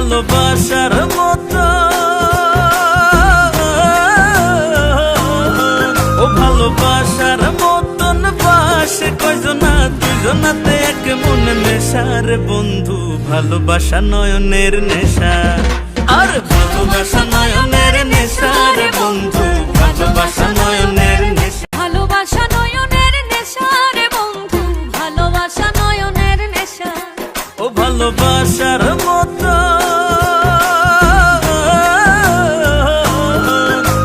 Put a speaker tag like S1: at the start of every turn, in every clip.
S1: ভালোবাসার মতো, ও ভালোবাসার মতন বাসে কয়জনা, দুজনাতে এক মনে মেশার বন্ধু। ভালোবাসা নয়নের নেশা, আর ভালোবাসা নয়নের নেশা রে বন্ধু। ভালোবাসা নয়নের নেশা,
S2: ভালোবাসা নয়নের নেশা রে বন্ধু। ভালোবাসা নয়নের নেশা,
S1: ও ভালোবাসার মতো,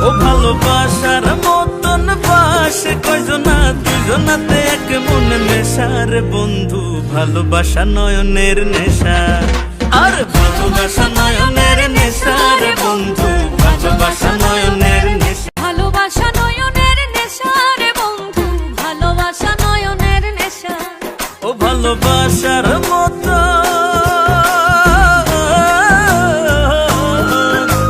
S1: ও ভালোবাসার মতন বাসে কয়জনা, দুজনাতে এক মনে মেশার বন্ধু। ভালোবাসা নয়নের নেশা, আর ভালোবাসা নয়নের নেশা রে বন্ধু। ভালোবাসা নয়নের নেশা,
S2: ভালোবাসা নয়নের নেশা রে বন্ধু। ভালোবাসা নয়নের নেশা,
S1: ও ভালোবাসার মতো,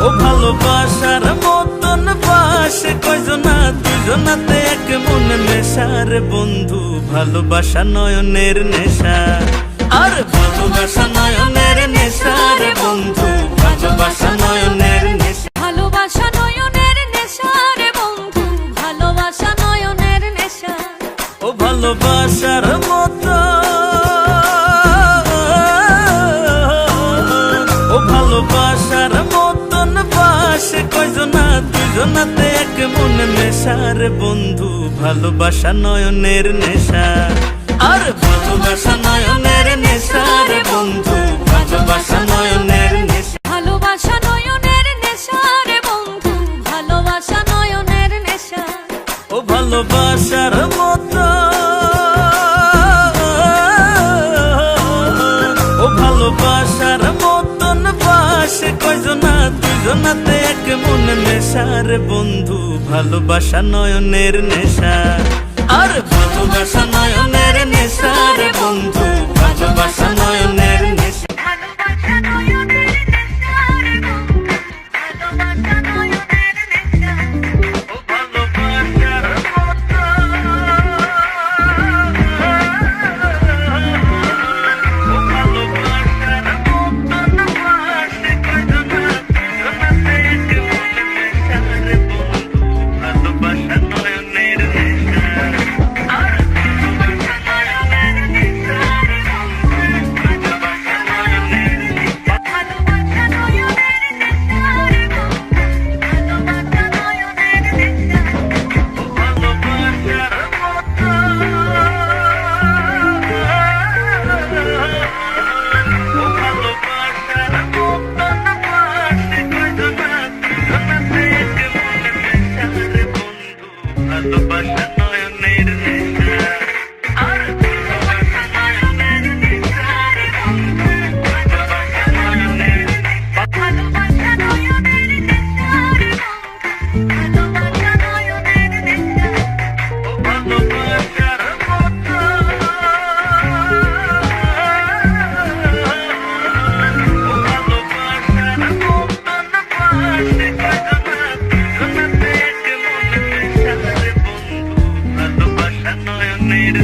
S1: ও ভালোবাসার মতন বাসে কয়জনা, দুজনাতে এক মনে মেশার বন্ধু। ভালোবাসা নয়নের নেশা, আর ভালোবাসা নয়নের নেশা রে বন্ধু। ভালোবাসা নয়নের নেশা,
S2: ভালোবাসা নয়নের নেশা রে বন্ধু। ভালোবাসা নয়নের নেশা,
S1: ও ভালোবাসার মতো, ও ভালোবাসার মতন বাসে কয়জনা, দুজনাতে এক মনে মেশার বন্ধু। ভালোবাসা নয়নের নেশা, আর ভালোবাসা নয়নের নেশা রে বন্ধু। ভালোবাসা নয়নের নেশা,
S2: ভালোবাসা নয়নের নেশা রে বন্ধু। ভালোবাসা নয়নের নেশা,
S1: ও ভালোবাসার মতো, ও ভালোবাসার মতন বাসে কয়জনা, দুজনাতে এক মনে মেশার বন্ধু। ভালোবাসা নয়নের নেশা, আর ভালোবাসা নয়নের নেশা রে বন্ধু। ভালোবাসা নয়নের নেশা,
S2: ভালোবাসা নয়নের নেশা রে বন্ধু। ভালোবাসা নয়নের নেশা,
S1: ও ভালোবাসার মতো, ও ভালোবাসার মতন বাসে কয়জনা, দুজনাতে এক মনে মেশার বন্ধু। ভালোবাসা নয়নের নেশা, আর ভালোবাসা নয়নের নেশা রে বন্ধু। ভালোবাসা নয়নের নেশা,
S2: ভালোবাসা নয়নের নেশা রে বন্ধু। ভালোবাসা নয়নের নেশা,
S1: ও ভালোবাসার মতো, ও ভালোবাসার মতন বাসে কয়জনা, দুজনাতে এক মনে মেশার বন্ধু। ভালোবাসা নয়নের নেশা, আর ভালোবাসা নয়নের নেশা রে বন্ধু। ভালোবাসা নয়নের নেশা,
S2: ভালোবাসা নয়নের নেশা রে বন্ধু। ভালোবাসা নয়নের নেশা,
S1: ও ভালোবাসার মতো, ও ভালোবাসার মতন বাসে কয়জনা, দুজনাতে এক মনে মেশার বন্ধু। ভালোবাসা নয়নের